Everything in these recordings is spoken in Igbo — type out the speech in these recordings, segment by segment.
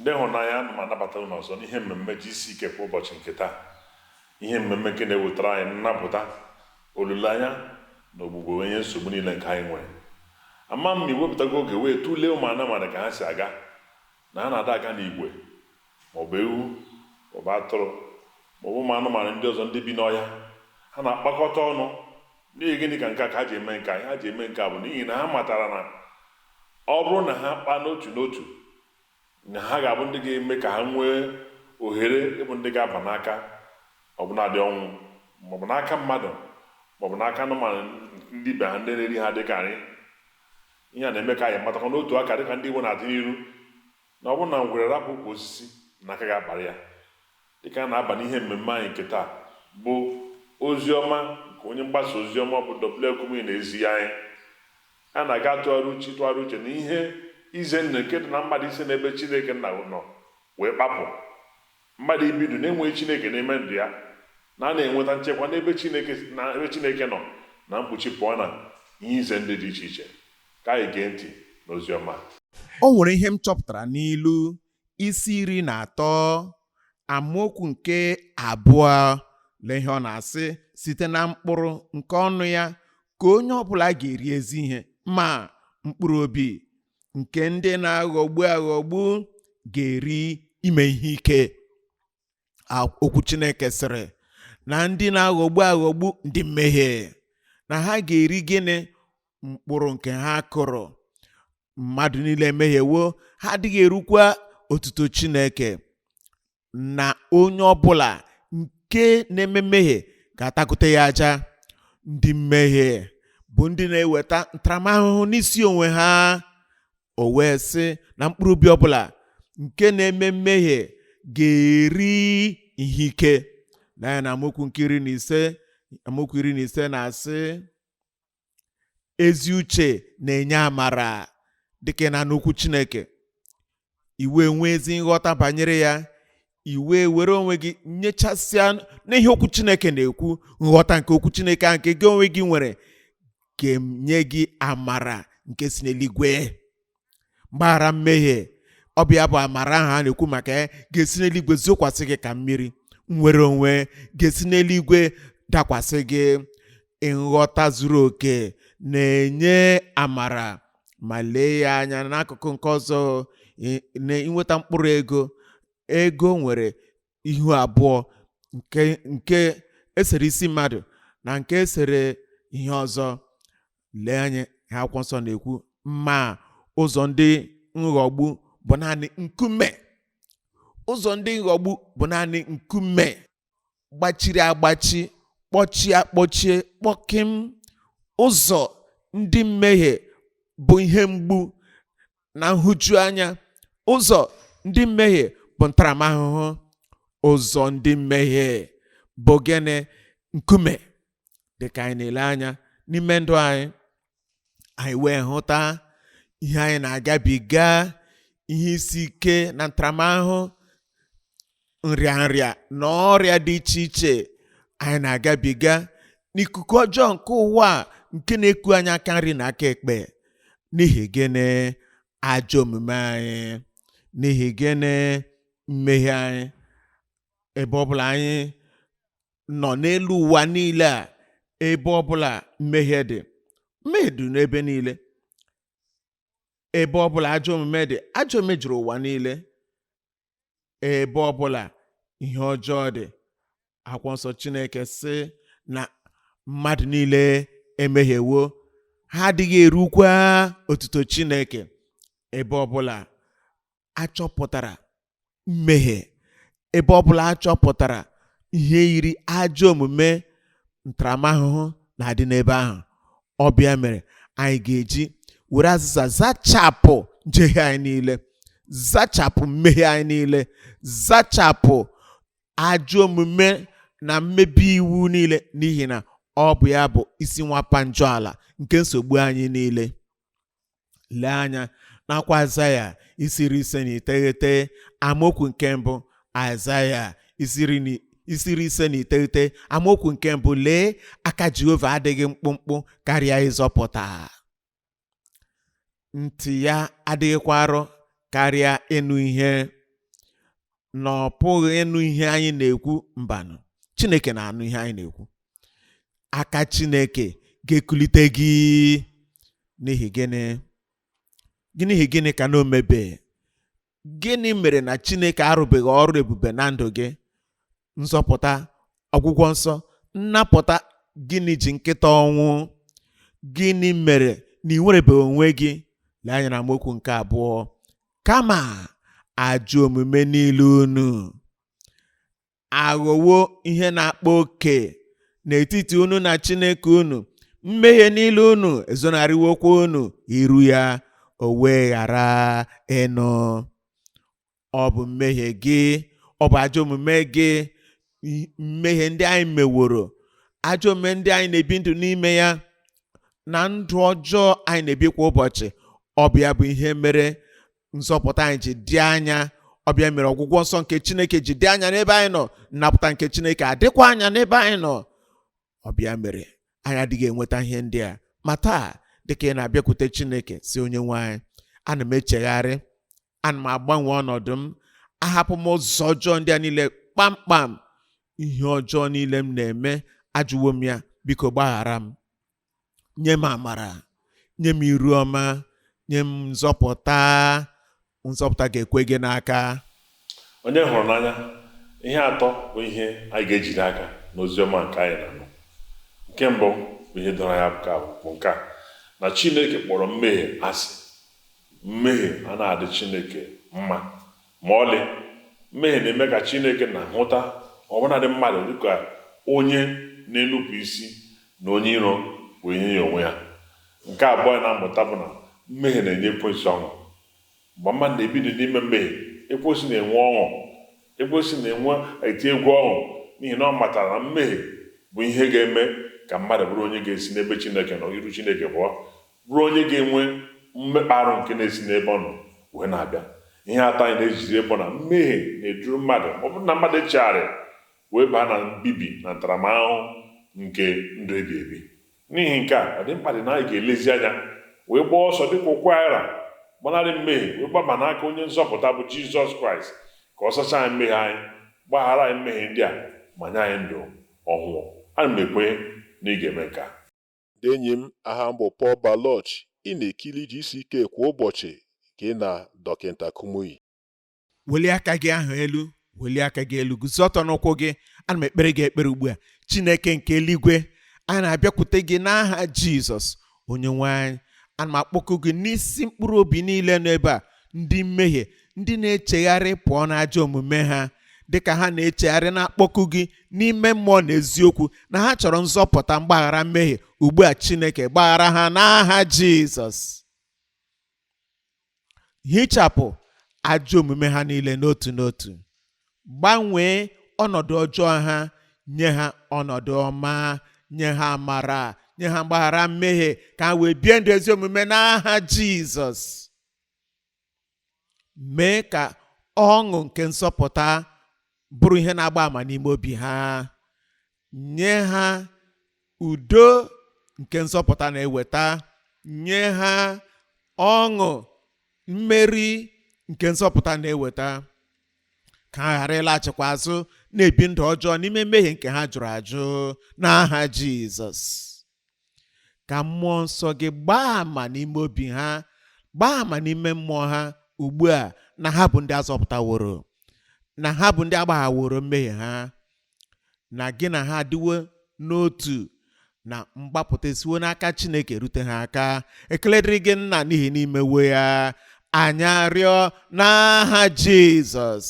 ndị hụnanya ma anabata unu ọzọ n'ihe mmemme GCK kwa ụbọchị nke taa. Ihe mmemme nke na-ewetara anyị nnapụta, olileanya na ogbugbo onye nsogbu niile nke anyị nwere. Ama m iwepụtago oge wee tụlee ụmụ anụmanụ ka ha si aga, na ha na-ada aga n'igwe maọbụ ewu maọbụ atụrụ maọbụ ụmụ anụmanụ ndị ọzọ ndị bi n'ọhịa. Ha na-akpakọta ọnụ n'ihi gịnị ka nke a ka ha ji eme nke anyị? Ha ji eme nke a bụ n'ihi na ha matara na ọ bụrụ na ha kpaa n'otu n'otu, na ha ga-abụ ndị ga-eme ka ha nwee ohere ịbụ ndị ga-aba n'aka ọbụnadị ọnwụ maọbụ n'aka mmadụ maọbụ n'aka anụmanụ ndị be ha ndị na-eri ha dịka anyị. Ihe a na-eme ka anyị matakwa n'otu aka dịka ndị Igbo na-adị n'iru na ọ bụrụ na ngwere rapụ ukwu osisi na aka ga-akparị ya. Dịka a na-aba n'ihe mmemme anyị nke taa bụ ozi ọma nke onye mgbasa ozi ọma bụ Kumuyi na-ezi anyị. A na-aga tụgharị uche na ihe ize ndụ nke dị na mmadụ ise n'ebe Chineke nna nọ wee kpapụ. Mmadụ ibidu na-enweghị Chineke n'ime ndụ ya, na a na-enweta nchekwa n'ebe Chineke nọ na mkpuchi pụọ na ihe ize ndụ dị iche iche. Ka anyị gee ntị n'ozi ọma. O nwere ihe m chọpụtara n'ilu isi 13 amaokwu nke 2. Lee ihe ọ na-asị: site na mkpụrụ nke ọnụ ya ka onye ọbụla ga-eri ezi ihe, ma mkpụrụ obi nke ndị na-aghọgbu ga-eri ime ihe ike. Okwu Chineke sịrị na ndị na-aghọgbu ndị mmehie na ha ga-eri gịnị? Mkpụrụ nke ha kụrụ. Mmadụ niile emehiewo, ha adịghị erukwa otuto Chineke, na onye ọbụla nke na-eme mmehie ga-atakute ya aja. Ndị mmehie bụ ndị na-eweta ntaramahụhụ n'isi onwe ha. O wee sị na mkpụrụ obi ọbụla nke na-eme mmehie ga-eri ihe ike. Na amaokwu nke 15 na-asị ezi uche na-enye amara. Dịka na n'okwu Chineke, iwe nwee ezi nghọta banyere ya, iwe were onwe gị nyechasịa n'ihe okwu Chineke na-ekwu. Nghọta nke okwu Chineke ahụ nke gị onwe gị nwere ga-enye gị amara nke si n'eluigwe. Mgbaghara mmehie, ọ bụ ya bụ amara ahụ a na-ekwu maka ya, ga-esi n'eluigwe zokwasị gị ka mmiri. Nwere onwe ga-esi n'eluigwe dakwasị gị. Nghọta zuru oke na-enye amara. Ma lee ya anya n'akụkụ nke ọzọ, inweta mkpụrụ ego nwere ihu abụọ, nke esere isi mmadụ na nke esere ihe ọzọ. Lee anya ha akwụkwọ nsọ na-ekwu, ma ụzọ ndị nghọgbu bụ naanị nkume. Ụzọ ndị nghọgbu bụ naanị nkume gbachiri agbachi, kpọchie akpọchie, kpọkim. Ụzọ ndị mmehie bụ ihe mgbu na nhụju anya. Ụzọ ndị mmehie bụ ntaramahụhụ. Ụzọ ndị mmehie bụ gịnị? Nkume. Dịka anyị na-ele anya n'ime ndụ anyị, anyị wee hụta ihe anyị na-agabiga, ihe isi ike na ntaramahụhụ, nrịanrịa na ọrịa dị iche iche anyị na-agabiga, n'ikuku ọjọọ nke ụwa nke na-eku anyị aka nri na aka ekpe. N'ihi gịnị? Ajọ omume anyị. N'ihi gịnị? Mmehie anyị. Ebe ọbụla anyị nọ n'elu ụwa niile a, ebe ọbụla mmehie dị, mmehie dị n'ebe niile. Ebe ọbụla ajọ omume dị, ajọ omume juru ụwa niile. Ebe ọbụla ihe ọjọọ dị, akwụkwọ nsọ Chineke sị na mmadụ niile emehiewo, ha adịghị erukwa otuto Chineke. Ebe ọbụla achọpụtara mmehie, ebe ọbụla achọpụtara ihe yiri ajọ omume, ntaramahụhụ na-adị n'ebe ahụ. Ọ bịa mere anyị ga-eji were azịza zachapụ njehie anyị niile, zachapụ mmehie anyị niile, zachapụ ajọ omume na mmebi iwu niile, n'ihi na ọ bụ ya bụ isi nwapa njọ ala nke nsogbu anyị niile. Lee anya n'akwụkwọ Aịzaya isi 59 amaokwu nke 1. Aịzaya isi 59 amaokwu nke 1. Lee, aka Jehova adịghị mkpụmkpụ karịa ịzọpụta, ntị ya adịghịkwa arọ karịa ịnụ ihe. na ọ pụghị ịnụ ihe anyị na-ekwu. Mbanụ, Chineke na-anụ ihe anyị na-ekwu. Aka Chineke ga-ekulite gị. N'ihi gịnị ka na o mebe? Gịnị mere na Chineke arụbeghị ọrụ ebube na ndụ gị? Nzọpụta, ọgwụgwọ nsọ, nnapụta. Gịnị ji nkịta ọnwụ? Gịnị mere na ị nwerebeghị onwe gị? Lee anya na amaokwu nke 2. Kama ajọ omume niile unu aghọwo ihe na-akpa oke n'etiti unu na Chineke unu. Mmehie niile unu ezonarịwokwa unu iru ya, o wee ghara ịnụ. Ọ bụ mmehie gị, ọ bụ ajọ omume gị, mmehie ndị anyị meworo, ajọ omume ndị anyị na-ebi ndụ n'ime ya, na ndụ ọjọọ anyị na-ebi kwa ụbọchị. Ọbịa bụ ihe mere nzọpụta anyị ji dị anya. Ọbịa mere ọgwụgwọ nsọ nke Chineke ji dị anya n'ebe anyị nọ. Nnapụta nke Chineke adịkwa anya n'ebe anyị nọ. Ọbịa mere anyị adịghị enweta ihe ndị a. Ma taa, dịka ị na-abịakwute Chineke, si onye nwe anyị, ana m echegharị, ana m agbanwe ọnọdụ m, ahapụ m ụzọ ọjọọ ndị a niile kpamkpam. Ihe ọjọọ niile m na-eme, ajụwo m ya, biko gbaghara m. Nye m amara, nye m iru ọma, nye m nzọpụta. Nzọpụta ga-ekwe gị n'aka. Onye hụrụ n'anya, ihe atọ bụ ihe anyị ga-ejide aka n'oziọma nke anyị na-anụ. Nke mbụ bụ ihe dọrọ ya bụ nke a, na Chineke kpọrọ mmehie asị. Mmehie a na-adị Chineke mma ma ọlị. Mmehie na-eme ka Chineke na-ahụta ọbụnadị mmadụ dịka onye na-enupụ isi na onye iro wee nye ya onwe ya. Nke abụọ na-amụta bụ na mmehie na-enye ekwensu ọṅụ. Mgbe mmadụ na-ebido n'ime mmehie, ekwensu na-enwe ọṅụ. Ekwensu na-enwe eti egwu ọṅụ, n'ihi na ọ matara na mmehie bụ ihe ga-eme ka mmadụ bụrụ onye ga-esi n'ebe Chineke nọ iru Chineke pụọ, bụrụ onye ga-enwe mmekpa arụ nke na-esi n'ebe ọ nọ wee na-abịa. Ihe atọ anyị na-ejiri bụ na mmehie na-eduru mmadụ, ọ bụrụ na mmadụ echegharị, wee baa na mbibi na ntaramahụhụ nke ndụ ebi ebi. N'ihi nke a, ọ dị mkpa dị na anyị ga-elezi anya wee gbaa ọsọ dịka ụkwụ ara, gbanarị mmehie, wee gbaba n'aka onye nzọpụta bụ Jizọs Kraịst, ka ọ sacha anyị mmehie anyị, gbaghara anyị mmehie ndị a, ma nye anyị ndụ ọhụụ. Ana m ekwe na ị ga-eme nke a. Ndị enyi m, aha m bụ Paul Baloch. Ị na-ekiri GCK kwa ụbọchị gị na Dọkịta Kumuyi. Welie aka gị ahụ elu, welie aka gị elu, guzo ọtọ n'ụkwụ gị. Ana m ekpere gị ekpere ugbu a. Chineke nke eluigwe, anyị na-abịakwute gị n'aha Jizọs onye nwe anyị. Ana m akpọku gị n'isi mkpụrụ obi niile n'ebe a, ndị mmehie, ndị na-echegharị pụọ n'ajọ omume ha, dịka ha na-echegharị na-akpọku gị n'ime mmụọ na eziokwu na ha chọrọ nzọpụta, mgbaghara mmehie. Ugbu a, Chineke, gbaghara ha n'aha Jizọs. Hichapụ ajọ omume ha niile n'otu n'otu. Gbanwee ọnọdụ ọjọọ ha, nye ha ọnọdụ ọma, nye ha amara, nye ha mgbaghara mmehie, ka ha wee bie ndụ ezi omume n'aha Jizọs. Mee ka ọṅụ nke nsọpụta bụrụ ihe na-agba ama n'ime obi ha. Nye ha udo nke nsọpụta na-eweta. Nye ha ọṅụ, mmeri nke nsọpụta na-eweta. Ka ha ghara ịlaghachikwa azụ na-ebi ndụ ọjọọ n'ime mmehie nke ha jụrụ ajụ n'aha Jizọs. Ka mmụọ nsọ gị gbaa ama n'ime obi ha, gbaa ama n'ime mmụọ ha ugbu a, na ha bụ ndị azọpụtaworo, na ha bụ ndị agbaghaworo mmehie ha, na gị na ha adịwo n'otu, na mgbapụta esiwo n'aka Chineke rute ha aka. Ekele dịrị gị Nna, n'ihi n'imewo ya. Anyị arịọ n'aha Jizọs.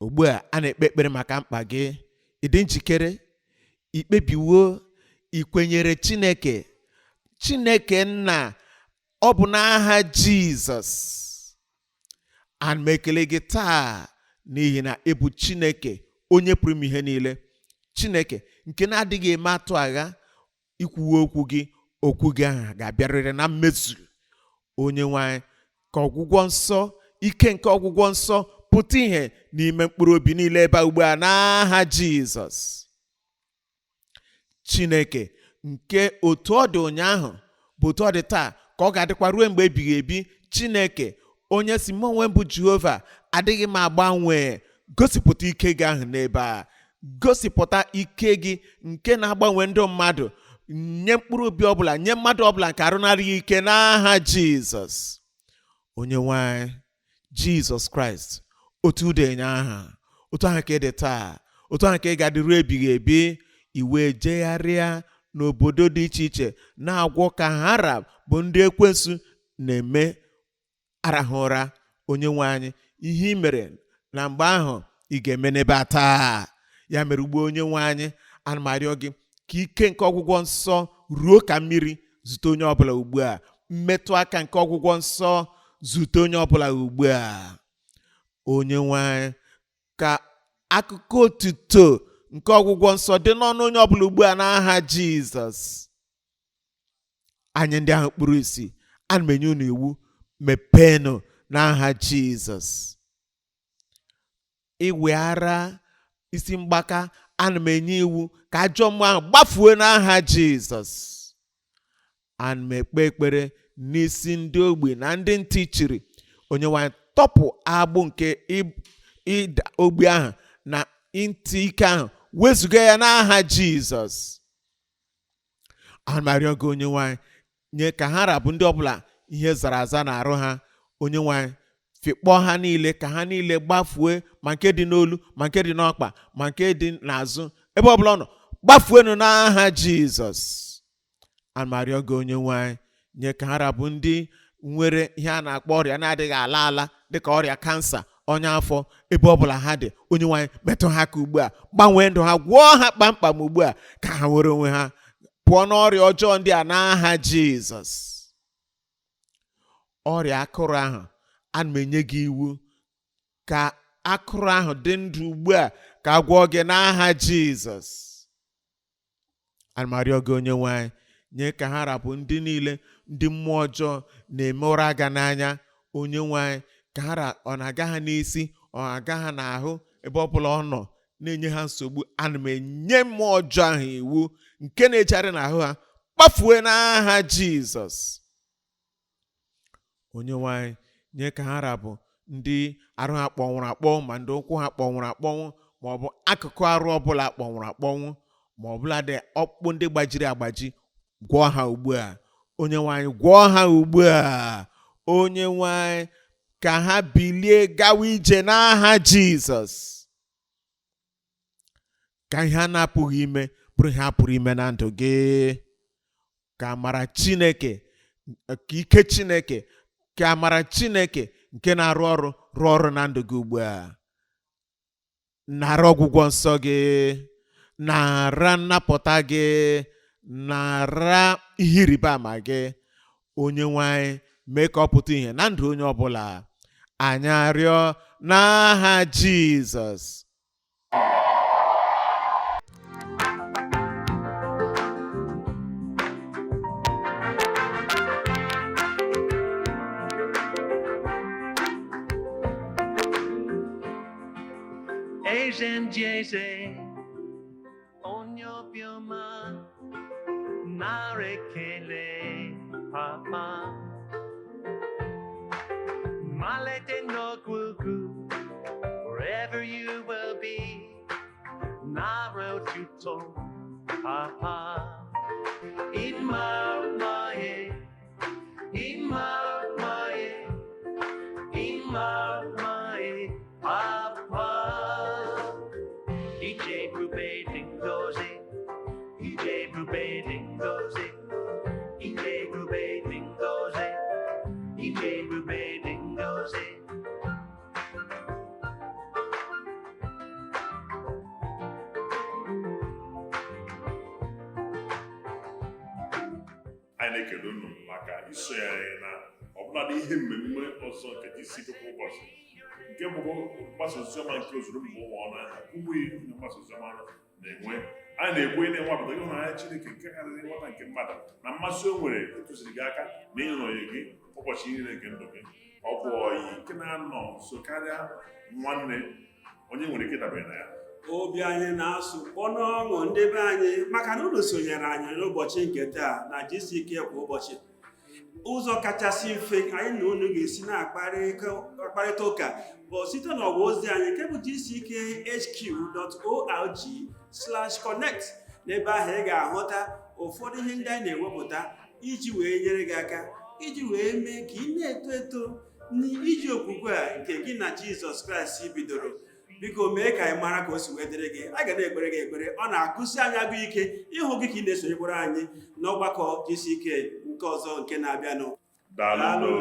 Ugbu a, a na-ekpe ekpere maka mkpa gị. Ị dị njikere? Ikpebiwo, ikwenyere Chineke. Chineke Nna, ọ bụ n'aha Jizọs. Ana m ekele gị taa n'ihi na ị bụ Chineke onye pụrụ ime ihe niile. Chineke nke na-adịghị eme atụ agha. Ikwuwe okwu gị, okwu gị ahụ ga-abịarịrị na mmezu. Onye nwanyị, ka ọgwụgwọ nsọ, ike nke ọgwụgwọ nsọ pụta ihe n'ime mkpụrụ obi niile ebe ugbu a n'aha Jizọs. Chineke nke otu ọ dị ụnyaahụ bụ otu ọ dị taa ka ọ ga-adịkwa ruo mgbe ebighị ebi. Chineke onye si mụ onwe m bụ Jehova adịghị m agbanwe. Gosipụta ike gị ahụ n'ebe a. Gosipụta ike gị nke na-agbanwe ndụ mmadụ, nye mkpụrụ obi ọbụla, nye mmadụ ọbụla nke arụnarị ike n'aha Jizọs. Onye nwanyị Jizọs Kraịst, otu udenye aha, otu ahụ ka ị dị taa, otu ahụ ka ị ga-adịru ebighị ebi. Iwe jegharịa n'obodo dị iche iche na-agwọ ka Arab bụ ndị ekwensu na-eme arahụ ụra. Onye nwe anyị, ihe ị mere na mgbe ahụ ị ga-eme n'ebe a taa. Ya mere ugbo onye nwe anyị, ana m arịọ gị ka ike nke ọgwụgwọ nsọ ruo ka mmiri zute onye ọbụla ugbu a. Mmetụ aka nke ọgwụgwọ nsọ zute onye ọbụla ugbu a. Onye nwe anyị, ka akụkọ otuto nke ọgwụgwọ nsọ dị n'ọnụ onye ọbụla ugbu a n'aha Jizọs. Anyị ndị ahụ kpuru isi, ana m enye unu iwu, mepeenụ n'aha Jizọs. Iweghara isi mgbaka, ana m enye iwu ka ajọ mmụọ ahụ gbafuo n'aha Jizọs. Ana m ekpe ekpere n'isi ndị ogbi na ndị ntị chiri. Onye nwanyị, tọpụ agbụ nke ịda ogbi ahụ na ntị ike ahụ, wezụga ya n'aha Jizọs. Ana m arịọ gị onye nwanyị, nye ka ha rabụ ndị ọbụla ihe zara aza na-arụ ha. Onye nwanyị, fikpọọ ha niile ka ha niile gbafue, ma nke dị n'olu, ma nke dị n'ọkpa, ma nke dị n'azụ, ebe ọbụla ọ nọ, gbafuenụ n'aha Jizọs. Ana m arịọ gị onye nwanyị, nye ka ha rabụ ndị nwere ihe a na-akpọ ọrịa na-adịghị ala ala dịka ọrịa kansa, ọnya afọ, ebe ọbụla ha dị. Onye nwanyị, metụ ha ka ugbu a, gbanwee ndụ ha, gwọọ ha kpamkpam ugbu a, ka ha were onwe ha pụọ n'ọrịa ọjọọ ndị a n'aha Jizọs. Ọrịa akụrụ ahụ, ana m enye gị iwu ka akụrụ ahụ dị ndụ ugbu a, ka a gwọọ gị n'aha Jizọs. Ana m arịọ gị onye nwanyị, nye ka ha rapụ ndị niile ndị mmụọ ọjọọ na-eme ụra aga n'anya. Onye nwanyị, ka ha ọ na-aga ha n'isi, ọ na-aga ha n'ahụ, ebe ọbụla ọ nọ na-enye ha nsogbu. Ana m enye mmụọ ọjọọ ahụ iwu nke na-ejegharị n'ahụ ha, kpafue n'aha Jizọs. Onye nwanyị, nye ka ha rabụ ndị arụ ha kpọnwụrụ akpọnwụ, ma ndị ụkwụ ha kpọnwụrụ akpọnwụ, ma ọ bụ akụkụ arụ ọbụla kpọnwụrụ akpọnwụ, ma ọ bụla dị ọkpụkpụ ndị gbajiri agbaji, gwọọ ha ugbu a. Onye nwanyị, gwọọ ha ugbu a. Onye nwanyị, ka ha bilie gawa ije n'aha Jizọs. Ka ihe a na-apụghị ime bụrụ ihe a pụrụ ime na ndụ gị. Ka amara Chineke, ka ike Chineke, ka amara Chineke nke na-arụ ọrụ rụọ ọrụ na ndụ gị ugbu a. Nara ọgwụgwọ nsọ gị, nara nnapụta gị, nara ihe ịrịba ama gị. Onye nwanyị, mee ka ọ pụta ihe na ndụ onye ọbụla. Anyị arịọ n'aha Jizọs. Eze ndị eze, onye obiọma, nara ekele Papa. Malete n'ọgwụgwụ, wherever you will be, nara otuto Papa. Ịma mma ya, ịma mma ya, ịma mma ya, Papa. Ije ebube dị ngọzi, ije ebube dị ngọzi, ije ebube dị ngọzi, ije ebube dị ngọzi. Anyị na-ekele unu maka iso ya na ọbụladị ihe mmemme ọzọ nke GCK kwa ụbọchị, nke bụ mgbasa oziọma nke ozuru mba ụwa ọnụ ahụ Kumuyi na mgbasa oziọma na-enwe. Anyị na-ekwu ihe na-enwapụta ịhụnanya Chineke nke karịrị nghọta nke mmadụ, na mmasị o nwere ịtụziri gị aka na ịnọnye gị ụbọchị niile nke ndụ gị. Ọ bụ ọyị nke na-anọ nso karịa nwanne onye nwere ike dabere na ya. obi anyị na-asụ kpọnụ ọṅụ ndị be anyị maka na unu sonyere anyị n'ụbọchị nke taa na GCK kwa ụbọchị. Ụzọ kachasị mfe anyị na unu ga-esi na-akparịta ụka bụ site n'ọwa ozi anyị nke bụ gckhq.org/connect. N'ebe ahụ ị ga-ahụta ụfọdụ ihe ndị anyị na-ewepụta iji wee nyere gị aka, iji wee mee ka ị na-eto eto n'iji okwukwe a nke gị na Jizọs Kraịst bidoro. Biko mee ka anyị mara ka o si wee dịrị gị. A ga na-ekpere gị ekpere, ọ na-agụsi anyị agụ ike ịhụ gị ka ị na-esonyekwara anyị n'ọgbakọ GCK nke ọzọ nke na-abịanụ. Daalụ.